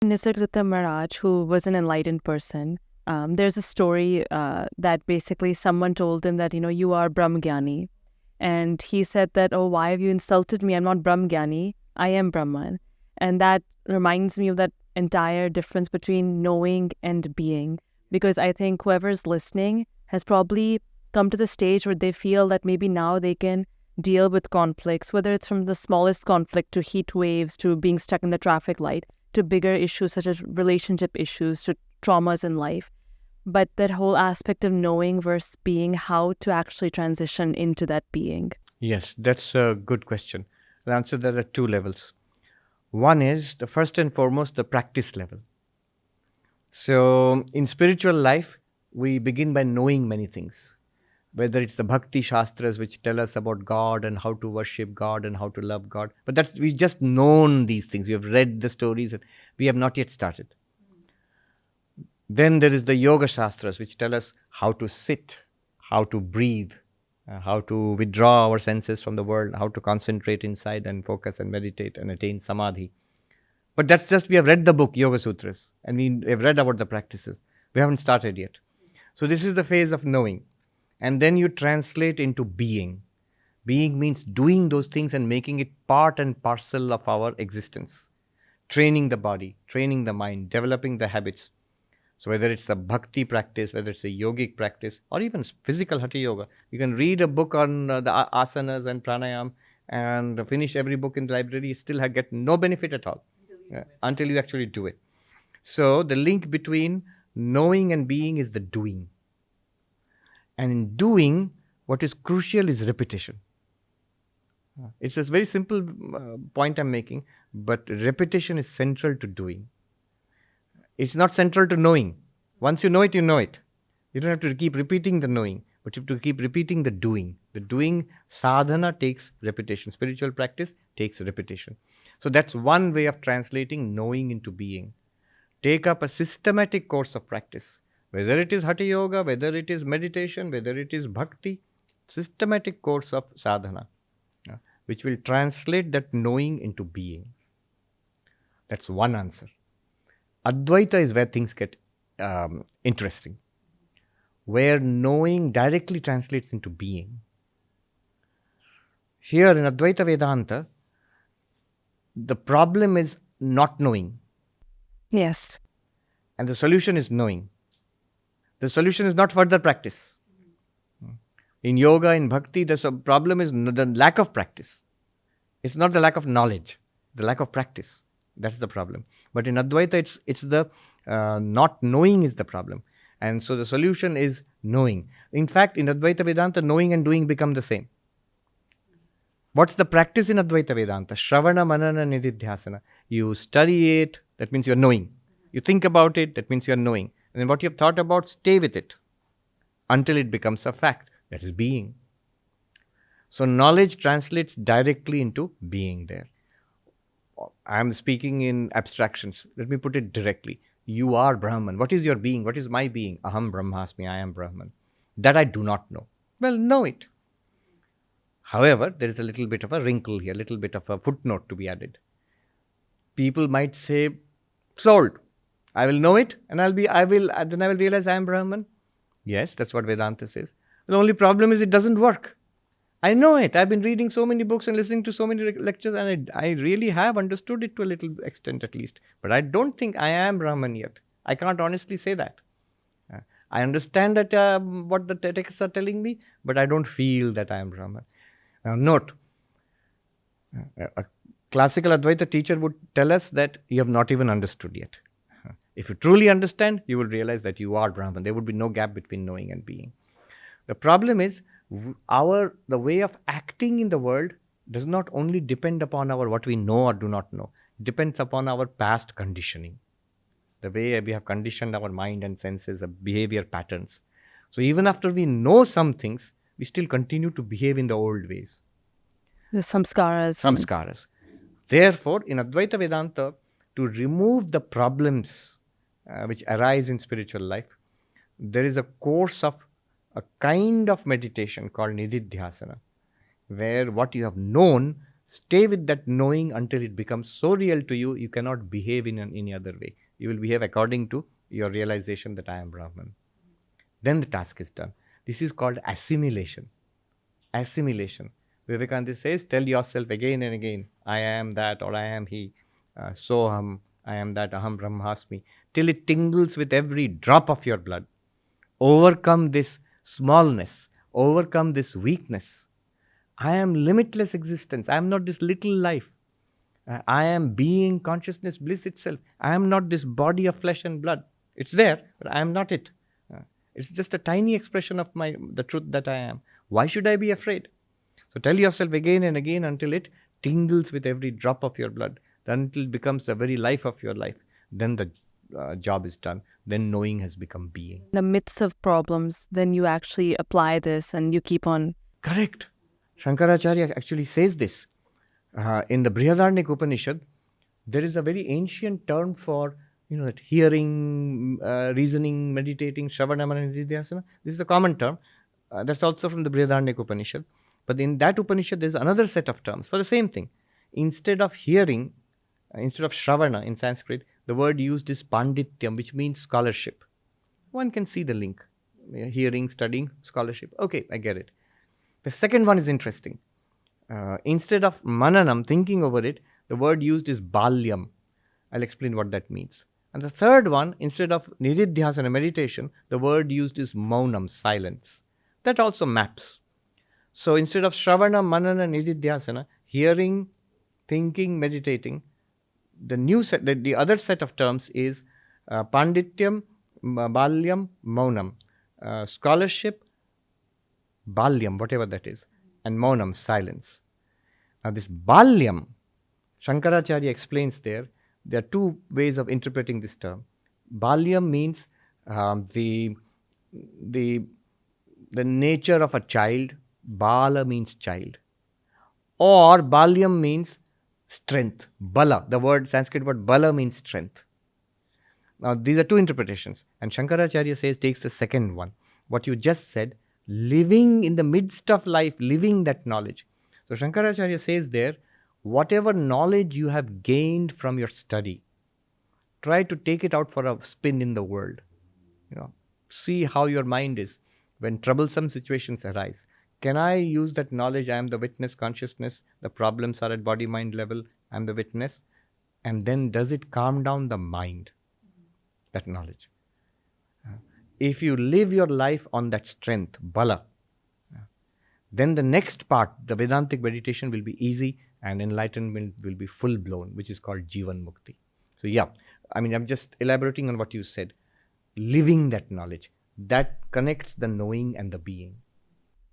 Nisargadatta Maharaj, who was an enlightened person, there's a story that basically someone told him that, you are Brahmgyani. And he said that, oh, why have you insulted me? I'm not Brahmgyani. I am Brahman. And that reminds me of that entire difference between knowing and being. Because I think whoever's listening has probably come to the stage where they feel that maybe now they can deal with conflicts, whether it's from the smallest conflict to heat waves, to being stuck in the traffic light, to bigger issues such as relationship issues, to traumas in life. But that whole aspect of knowing versus being, how to actually transition into that being. Yes, that's a good question. I'll answer that at two levels. One is the first and foremost, the practice level. So in spiritual life, we begin by knowing many things. Whether it's the Bhakti Shastras which tell us about God and how to worship God and how to love God. But we've just known these things. We have read the stories and we have not yet started. Then there is the Yoga Shastras which tell us how to sit, how to breathe, how to withdraw our senses from the world, how to concentrate inside and focus and meditate and attain Samadhi. But that's just, we have read the book, Yoga Sutras, and we have read about the practices. We haven't started yet. So this is the phase of knowing. And then you translate into being. Being means doing those things and making it part and parcel of our existence. Training the body, training the mind, developing the habits. So whether it's a bhakti practice, whether it's a yogic practice, or even physical hatha yoga, you can read a book on the asanas and pranayam and finish every book in the library, you still get no benefit at all until you actually do it. So the link between knowing and being is the doing. And in doing, what is crucial is repetition. It's a very simple point I'm making, but repetition is central to doing. It's not central to knowing. Once you know it, you know it. You don't have to keep repeating the knowing, but you have to keep repeating the doing. The doing sadhana takes repetition. Spiritual practice takes repetition. So that's one way of translating knowing into being. Take up a systematic course of practice. Whether it is hatha yoga, whether it is meditation, whether it is bhakti, systematic course of sadhana, which will translate that knowing into being. That's one answer. Advaita is where things get interesting, where knowing directly translates into being. Here in Advaita Vedanta, the problem is not knowing. Yes. And the solution is knowing. The solution is not further practice. In yoga, in bhakti, the problem is the lack of practice. It's not the lack of knowledge, the lack of practice. That's the problem. But in Advaita, it's the not knowing is the problem. And so the solution is knowing. In fact, in Advaita Vedanta, knowing and doing become the same. What's the practice in Advaita Vedanta? Shravana, Manana, Nididhyasana. You study it, that means you're knowing. You think about it, that means you're knowing. And then what you've thought about, stay with it until it becomes a fact. That is being. So knowledge translates directly into being there. I'm speaking in abstractions. Let me put it directly. You are Brahman. What is your being? What is my being? Aham Brahmasmi, I am Brahman. That I do not know. Well, know it. However, there is a little bit of a wrinkle here, a little bit of a footnote to be added. People might say, sold. I will know it, and then I will realize I am Brahman. Yes, that's what Vedanta says. The only problem is it doesn't work. I know it. I've been reading so many books and listening to so many lectures, and I really have understood it to a little extent at least. But I don't think I am Brahman yet. I can't honestly say that. I understand that what the texts are telling me, but I don't feel that I am Brahman. Now note, a classical Advaita teacher would tell us that you have not even understood yet. If you truly understand, you will realize that you are Brahman. There would be no gap between knowing and being. The problem is, the way of acting in the world does not only depend upon what we know or do not know. It depends upon our past conditioning. The way we have conditioned our mind and senses, behavior patterns. So even after we know some things, we still continue to behave in the old ways. The samskaras. Therefore, in Advaita Vedanta, to remove the problems which arise in spiritual life, there is a course of a kind of meditation called Nididhyasana, where what you have known Stay with that knowing until it becomes so real to you, you cannot behave in any other way. You will behave according to your realization that I am Brahman. Then the task is done. This is called assimilation. Assimilation. Vivekananda says, tell yourself again and again, I am that, or I am he, soham, I am that, aham brahmasmi, till it tingles with every drop of your blood. Overcome this smallness, overcome this weakness. I am limitless existence. I am not this little life. I am being, consciousness, bliss itself. I am not this body of flesh and blood. It's there, but I am not it. It's just a tiny expression of the truth that I am. Why should I be afraid? So tell yourself again and again until it tingles with every drop of your blood. Then until it becomes the very life of your life. Then the job is done. Then knowing has become being. In the midst of problems, then you actually apply this and you keep on. Correct. Shankaracharya actually says this. In the Brihadaranyaka Upanishad, there is a very ancient term for that hearing, reasoning, meditating, Shravana, Manana, Nididhyasana. This is a common term. That's also from the Brihadaranyaka Upanishad. But in that Upanishad, there's another set of terms for the same thing. Instead of hearing, instead of Shravana in Sanskrit, the word used is Pandityam, which means scholarship. One can see the link. Hearing, studying, scholarship. Okay, I get it. The second one is interesting. Instead of mananam, thinking over it, the word used is balyam. I'll explain what that means. And the third one, instead of nididhyasana, meditation, the word used is maunam, silence. That also maps. So instead of shravana, manana, nididhyasana, hearing, thinking, meditating, the other set of terms is pandityam, balyam, maunam, scholarship, balyam, whatever that is, and maunam, silence. Now this balyam, Shankaracharya explains there are two ways of interpreting this term. Balyam means the nature of a child. Bala means child. Or balyam means strength. Bala, the Sanskrit word bala means strength. Now these are two interpretations. And Shankaracharya takes the second one. What you just said, living in the midst of life, living that knowledge. So Shankaracharya says there, whatever knowledge you have gained from your study, try to take it out for a spin in the world. See how your mind is when troublesome situations arise. Can I use that knowledge? I am the witness consciousness. The problems are at body-mind level. I am the witness. And then does it calm down the mind? That knowledge. If you live your life on that strength, bala, then the next part, the Vedantic meditation will be easy and enlightenment will be full-blown, which is called Jivan Mukti. So I'm just elaborating on what you said. Living that knowledge, that connects the knowing and the being.